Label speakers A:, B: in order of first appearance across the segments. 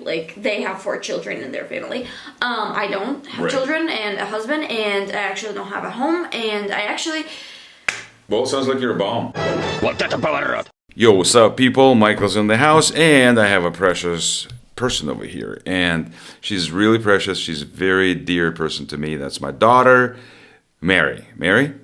A: Like, they have 4 children in their family. I don't have children and a husband, and I actually don't have a home, and I actually...
B: Well, it sounds like you're a bomb. Yo, what's up, people? Michael's in the house, and I have a precious person over here. And she's really precious. She's a very dear person to me. That's my daughter, Mary. Mary?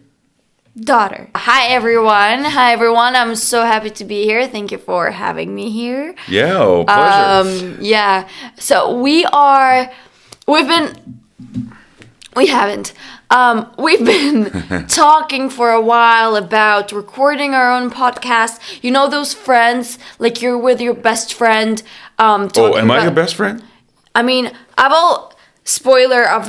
A: Daughter. Hi, everyone. I'm so happy to be here. Thank you for having me here.
B: Yeah, pleasure.
A: So we've been talking for a while about recording our own podcast. You know those friends, like you're with your best friend.
B: Am I your best friend?
A: I mean, I've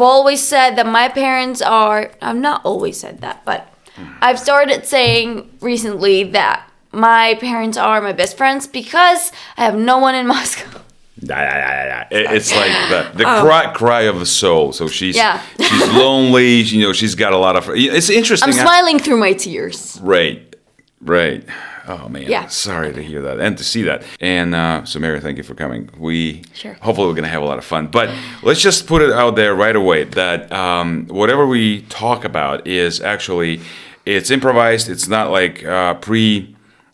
A: always said that my parents are... I've not always said that, but... I've started saying recently that my parents are my best friends because I have no one in Moscow.
B: It's like the cry of the soul. So she's lonely. She's got a lot of... It's interesting.
A: I'm smiling through my tears.
B: Right. Oh, man. Yeah. Sorry to hear that and to see that. And so, Mary, thank you for coming. Hopefully we're going to have a lot of fun. But let's just put it out there right away that whatever we talk about is actually... It's improvised. It's not like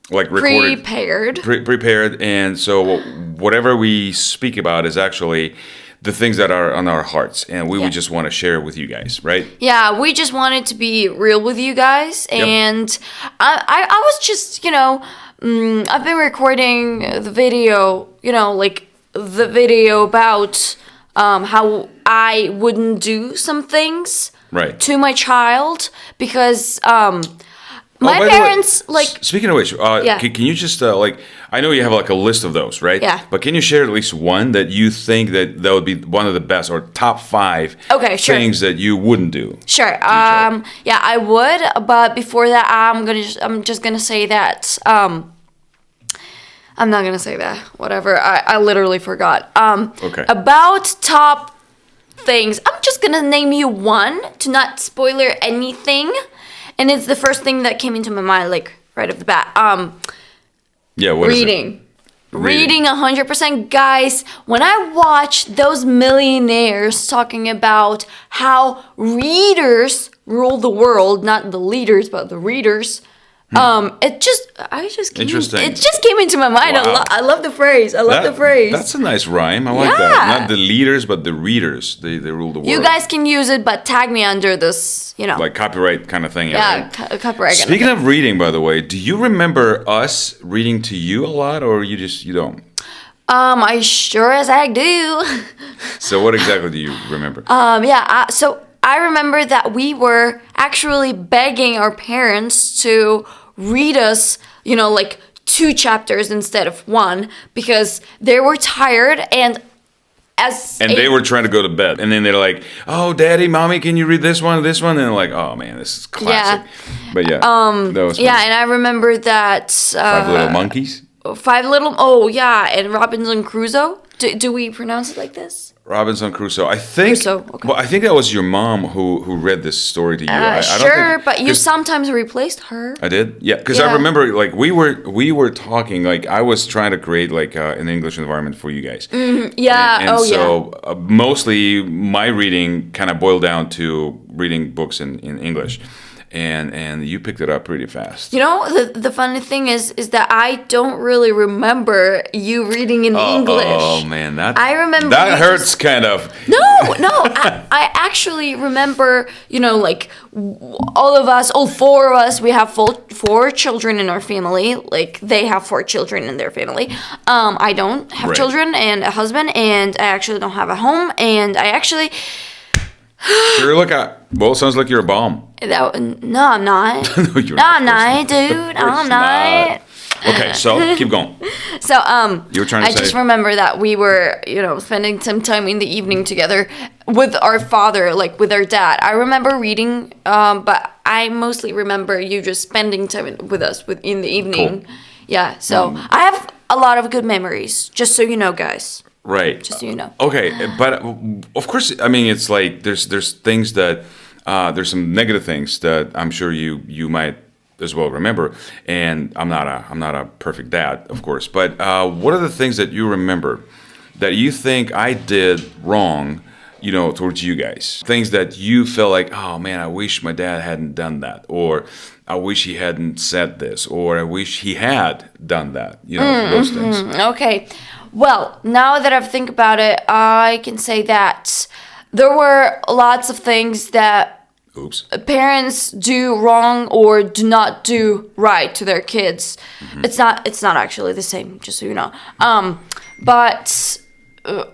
B: recorded. Prepared. And so whatever we speak about is actually the things that are on our hearts. And we would just want to share with you guys, right?
A: Yeah, we just wanted to be real with you guys. And I was just, I've been recording the video, the video about how I wouldn't do some things.
B: Right.
A: To my child, because my parents,
B: Speaking of which, can you just, I know you have like a list of those, right?
A: Yeah.
B: But can you share at least one that you think that would be one of the best or top 5 things that you wouldn't do?
A: Sure. I would, but before that, I'm just gonna say that, I'm not gonna say that. Whatever. I literally forgot. About top things. I'm just gonna name you one to not spoiler anything, and it's the first thing that came into my mind, right off the bat.
B: What
A: reading.
B: Is it?
A: Reading 100%, guys. When I watch those millionaires talking about how readers rule the world, not the leaders, but the readers. It just came into my mind.
B: Wow.
A: I love the phrase.
B: That's a nice rhyme. I like that. Not the leaders, but the readers. They rule the world.
A: You guys can use it, but tag me under this,
B: Like copyright kind of thing.
A: Yeah,
B: right?
A: Copyright.
B: Speaking of reading, by the way, do you remember us reading to you a lot, or you don't?
A: I sure as heck do.
B: So what exactly do you remember?
A: So I remember that we were actually begging our parents to read us, 2 chapters instead of 1 because they were tired and they
B: were trying to go to bed. And then they're like, "Oh, Daddy, Mommy, can you read this one? And they're like, "Oh man, this is classic." Yeah. But that was funny.
A: Yeah, and I remember that
B: 5 Little Monkeys.
A: And Robinson Crusoe. Do we pronounce it like this?
B: Robinson Crusoe. I think. Crusoe, okay. Well, I think that was your mom who read this story to you. I
A: don't think, but you sometimes replaced her.
B: I did. Yeah, because I remember we were talking. I was trying to create an English environment for you guys.
A: Mm-hmm. Yeah.
B: And mostly my reading kind of boiled down to reading books in English. And you picked it up pretty fast.
A: The funny thing is that I don't really remember you reading in English.
B: Oh man,
A: I remember
B: that hurts kind of.
A: No, I actually remember. All 4 of us, we have 4 children in our family. They have 4 children in their family. I don't have children and a husband, and I actually don't have a home, and I actually.
B: It sounds like you're a bomb.
A: No, I'm not. I'm not, dude. I'm not.
B: Okay, so keep going.
A: So,
B: you were trying to
A: I just remember that we were, spending some time in the evening together with our father, with our dad. I remember reading, but I mostly remember you just spending time with us in the evening. Cool. Yeah, so I have a lot of good memories, just so you know, guys.
B: Right.
A: Just so you know.
B: Okay, but of course, I mean, it's there's things that there's some negative things that I'm sure you might as well remember. And I'm not a perfect dad, of course. But what are the things that you remember that you think I did wrong, towards you guys? Things that you feel like, oh man, I wish my dad hadn't done that, or I wish he hadn't said this, or I wish he had done that, those things.
A: Okay. Well, now that I've think about it, I can say that there were lots of things that parents do wrong or do not do right to their kids. It's not actually the same, just so you know. But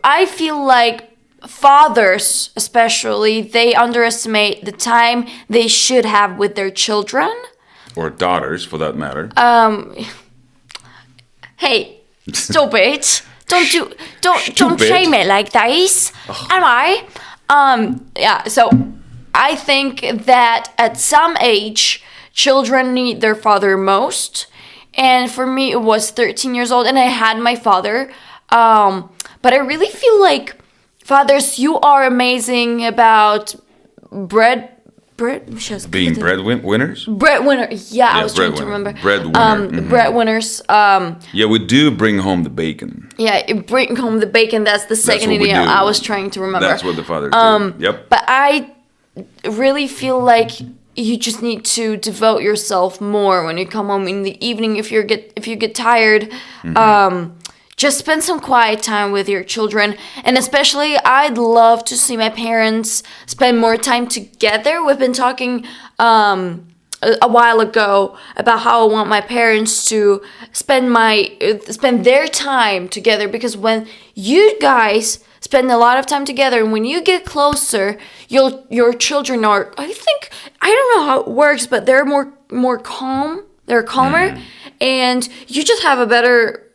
A: I feel like fathers, especially, they underestimate the time they should have with their children.
B: Or daughters, for that matter.
A: Hey, stop it! Don't shame it like this. Am I? Yeah. So I think that at some age, children need their father most. And for me, it was 13 years old, and I had my father. But I really feel like, fathers, you are amazing about
B: being breadwinners?
A: Breadwinner. Yeah, I was trying to remember. Breadwinners.
B: Yeah, we do bring home the bacon.
A: Yeah, bring home the bacon. That's the second idea I was trying to remember.
B: That's what the fathers do. Yep.
A: But I really feel like you just need to devote yourself more when you come home in the evening. If you get tired, just spend some quiet time with your children. And especially, I'd love to see my parents spend more time together. We've been talking a while ago about how I want my parents to spend their time together, because when you guys spend a lot of time together, and when you get closer, your children are, I don't know how it works, but they're more calm. They're calmer, and you just have a better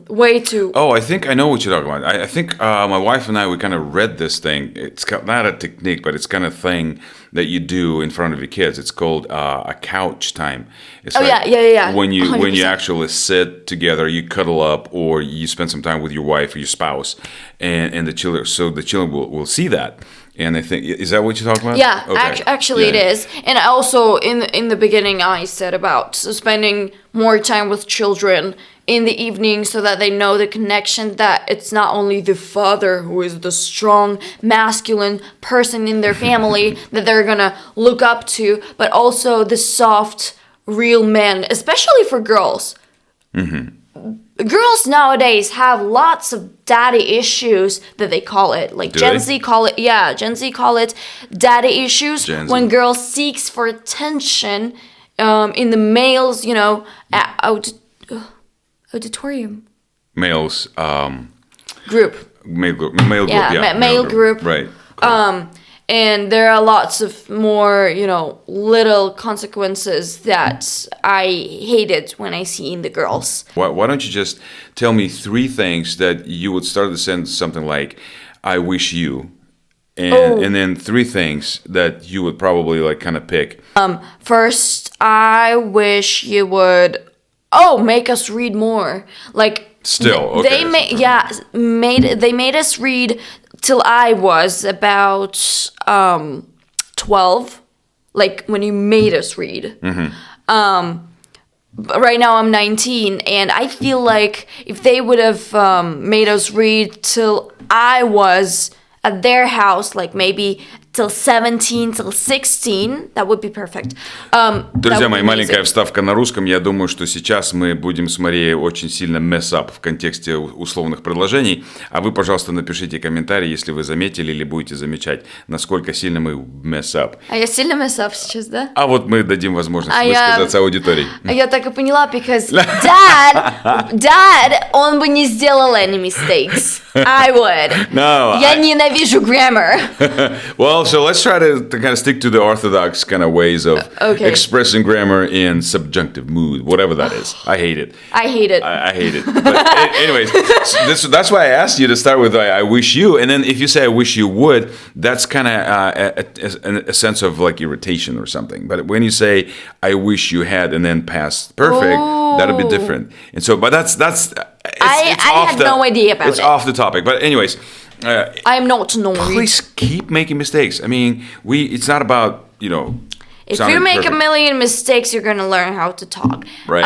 A: way to...
B: Oh, I think I know what you're talking about. I think my wife and I, we kind of read this thing. It's not a technique, but it's kind of thing that you do in front of your kids. It's called a couch time. It's
A: yeah.
B: When you
A: 100%.
B: actually sit together, you cuddle up, or you spend some time with your wife or your spouse, and the children. So the children will see that. And I think, is that what you're talking about?
A: Yeah,
B: okay.
A: Actually it is. And also in the beginning I said about spending more time with children in the evening, so that they know the connection, that it's not only the father who is the strong masculine person in their family that they're gonna look up to, but also the soft real men, especially for girls. Girls nowadays have lots of daddy issues, that they call it. Like Gen Z call it daddy issues. When girls seeks for attention in the males, auditorium.
B: Males
A: Group.
B: Male group. Right. Cool.
A: And there are lots of more, little consequences that I hated when I see in the girls.
B: Why don't you just tell me 3 things that you would start the sentence something like, I wish you, and then 3 things that you would probably like kind of pick.
A: First, I wish you would, make us read more. Like,
B: still, okay.
A: They made us read till I was about 12, like when you made us read. But right now I'm 19, and I feel like if they would have made us read till I was at their house, like maybe till 17, till 16, that would be perfect.
B: Друзья мои, маленькая вставка на русском. Я думаю, что сейчас мы будем с Марией очень сильно mess up в контексте условных предложений. А вы, пожалуйста, напишите комментарий, если вы заметили или будете замечать, насколько сильно мы mess up.
A: А я сильно mess up сейчас, да?
B: А вот мы дадим возможность высказаться аудитории.
A: Я так и поняла, because Dad, он бы не сделал any mistakes. I would.
B: No.
A: Я ненавижу grammar.
B: Well, so let's try to kind of stick to the orthodox kind of ways of expressing grammar in subjunctive mood, whatever that is. I hate it.
A: I hate it.
B: I hate it. But anyways, that's why I asked you to start with I wish you. And then if you say I wish you would, that's kind of a sense of like irritation or something. But when you say I wish you had and then past perfect, that'll be different. And so, but that's I had
A: no idea about it.
B: It's off the topic. But anyways.
A: I'm not normal.
B: Please keep making mistakes. I mean, it's not about,
A: If you make a million mistakes, you're going to learn how to talk.
B: Right.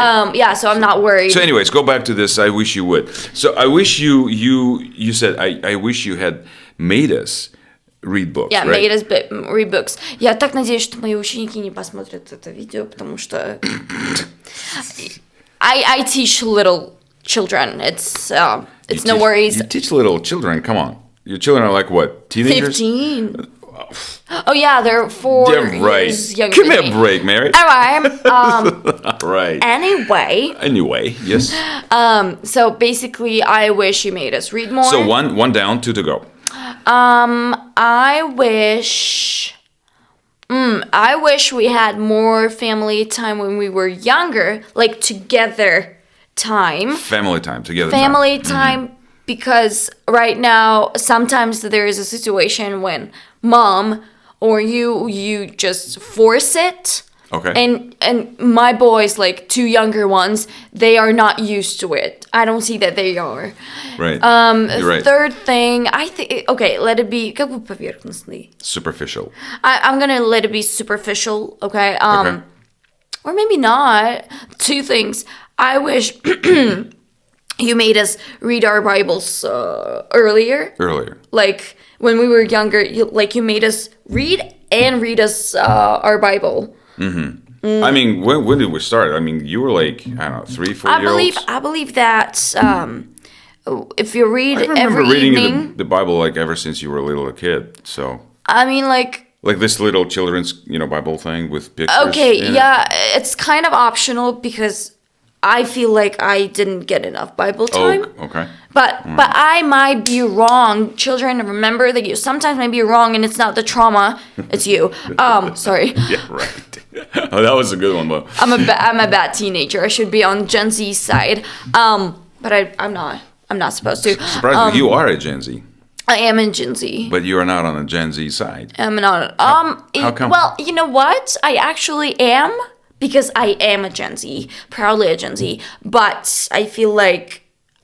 A: So I'm not worried.
B: So anyways, go back to this. I wish you would. So I wish you said, I wish you had made us read books,
A: yeah,
B: right?
A: made us read books. Я так надеюсь, что мои ученики не посмотрят это видео, потому что I teach little children. It's no worries.
B: You teach little children. Come on. Your children are like what? Teenagers?
A: 15. Oh yeah, they're 4 years younger.
B: Give me a break, Mary.
A: All right.
B: All right.
A: Anyway,
B: yes.
A: So basically, I wish you made us read more.
B: So one down, 2 to go.
A: I wish we had more family time when we were younger, like together time.
B: Family time, together
A: Family time, because right now, sometimes there is a situation when mom or you just force it.
B: Okay.
A: And my boys, like 2 younger ones, they are not used to it. I don't see that they are.
B: Right. You're right.
A: Third thing, I think, okay, let it be, как бы поверхностный.
B: Superficial.
A: I'm gonna let it be superficial, okay?
B: Okay.
A: Or maybe not. 2 things. I wish you made us read our Bibles earlier. Like, when we were younger, you made us read us our Bible.
B: Mm-hmm. I mean, when did we start? I mean, you were like, I don't know, 3, 4 years old?
A: I believe that if you read every evening... I remember
B: reading the Bible like ever since you were a little kid, so...
A: I mean, like...
B: Like this little children's, Bible thing with pictures.
A: Okay, yeah, it's kind of optional because I feel like I didn't get enough Bible time.
B: Oh, okay.
A: But I might be wrong. Children, remember that you sometimes might be wrong, and it's not the trauma, it's you. Sorry.
B: Yeah, right. Oh, that was a good one, though.
A: I'm a bad teenager. I should be on Gen Z side. But I'm not. I'm not supposed to.
B: Surprisingly, you are a Gen Z.
A: I am in Gen Z.
B: But you are not on the Gen Z side.
A: I'm not.
B: How come?
A: Well, you know what? I actually am, because I am a Gen Z, proudly a Gen Z. But I feel like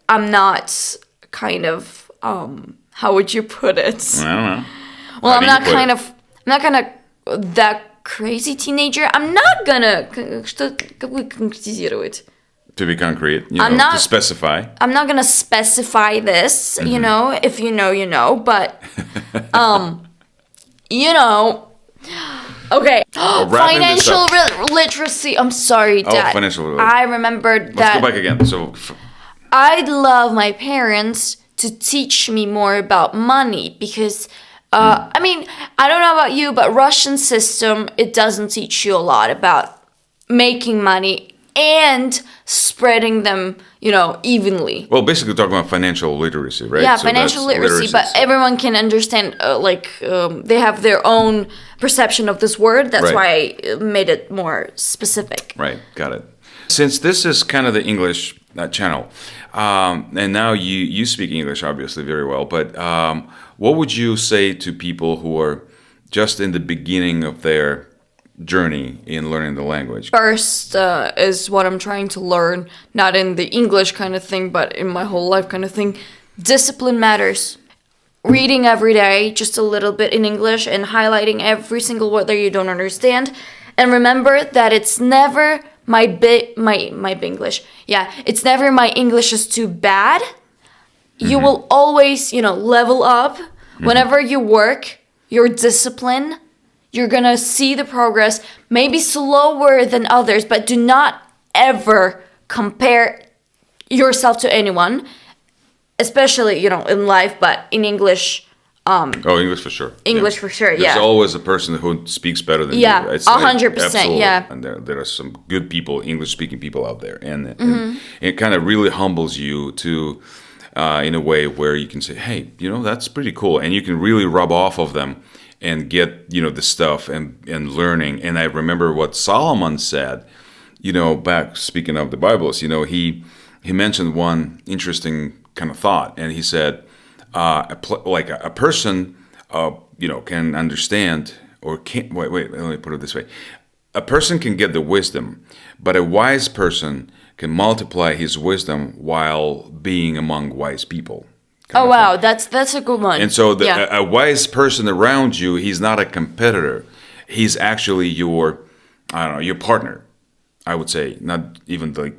A: I'm not kind of how would you put it?
B: I don't know.
A: Well, I'm not kind of that crazy teenager. I'm not gonna как бы конкретизировать.
B: To be concrete, to specify.
A: I'm not gonna specify this, if you know, you know, but Okay. Financial literacy. I'm sorry, Dad.
B: Financial literacy.
A: I remembered that.
B: Let's go back again. So
A: I'd love my parents to teach me more about money because I mean, I don't know about you, but Russian system, it doesn't teach you a lot about making money and spreading them, evenly.
B: Well, basically talking about financial literacy, right?
A: Yeah, so financial literacy, but everyone can understand, they have their own perception of this word. That's why I made it more specific.
B: Right, got it. Since this is kind of the English channel, and now you speak English, obviously, very well, but what would you say to people who are just in the beginning of their journey in learning the language?
A: First is what I'm trying to learn, not in the English kind of thing, but in my whole life kind of thing. Discipline matters. Reading every day, just a little bit in English, and highlighting every single word that you don't understand. And remember that it's never my English. Yeah, it's never my English is too bad. You will always, level up. Whenever you work, your discipline, you're going to see the progress, maybe slower than others, but do not ever compare yourself to anyone, especially, in life, but in English.
B: English for sure.
A: English for sure, yeah.
B: There's always a person who speaks better than you.
A: Yeah, 100%, yeah.
B: And there are some good people, English-speaking people out there. And it kind of really humbles you to, in a way where you can say, hey, that's pretty cool. And you can really rub off of them and get, the stuff and learning. And I remember what Solomon said, back speaking of the Bibles, he mentioned one interesting kind of thought. And he said, a person, can understand or can't, wait, let me put it this way. A person can get the wisdom, but a wise person can multiply his wisdom while being among wise people.
A: Oh, wow. That's a good one.
B: And so a wise person around you, he's not a competitor. He's actually your I don't know, your partner, I would say, not even like,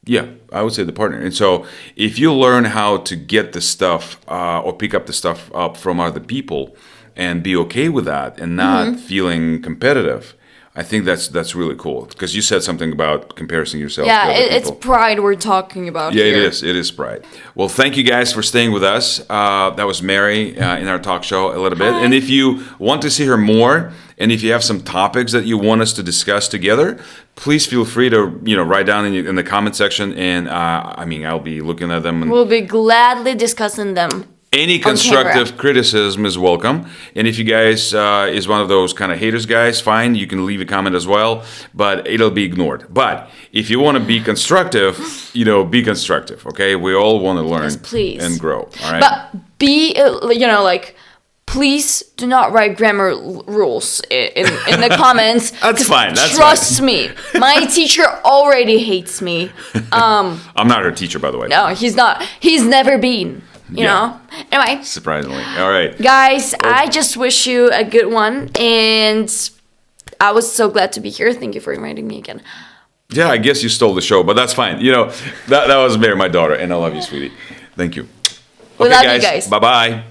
B: yeah, I would say the partner. And so if you learn how to get the stuff or pick up the stuff up from other people and be okay with that and not feeling competitive, I think that's really cool. Because you said something about comparing yourself to other people.
A: It's pride we're talking about here.
B: Yeah, it is pride. Well, thank you guys for staying with us. That was Mary in our talk show a little bit. And if you want to see her more, and if you have some topics that you want us to discuss together, please feel free to write down in the comment section, and I'll be looking at them. And
A: we'll be gladly discussing them.
B: Any constructive criticism is welcome. And if you guys is one of those kind of haters guys, fine, you can leave a comment as well, but it'll be ignored. But if you want to be constructive, be constructive, okay? We all want to learn and grow, all right?
A: But be, please do not write grammar rules in the comments.
B: That's fine.
A: Trust me, my teacher already hates me.
B: I'm not her teacher, by the way.
A: No, he's not. He's never been. You know? Anyway.
B: Surprisingly. All right.
A: Guys, I just wish you a good one. And I was so glad to be here. Thank you for inviting me again.
B: Yeah, I guess you stole the show, but that's fine. That was Mary, my daughter. And I love you, sweetie. Thank you.
A: We love you guys.
B: Bye-bye.